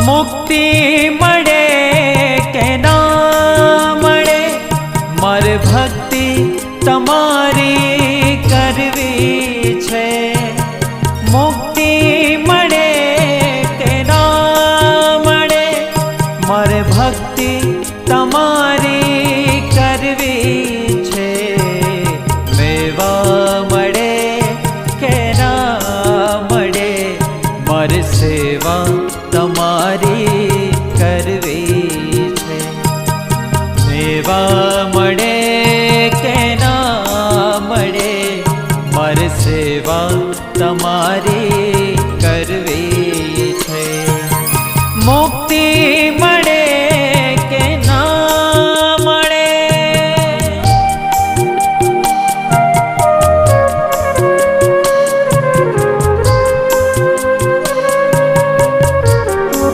मुक्ति मळे के ना मळे, मारे भक्ति तमारी करवी छे। मुक्ति मळे के ना मळे, मारे भक्ति तमारी करवी छे। मेवा मळे के ना मळे, मारे सेवा तमारी करवी छे। मेवा मळे के ना मळे, मारे सेवा तमारी करवी छे। मुक्ति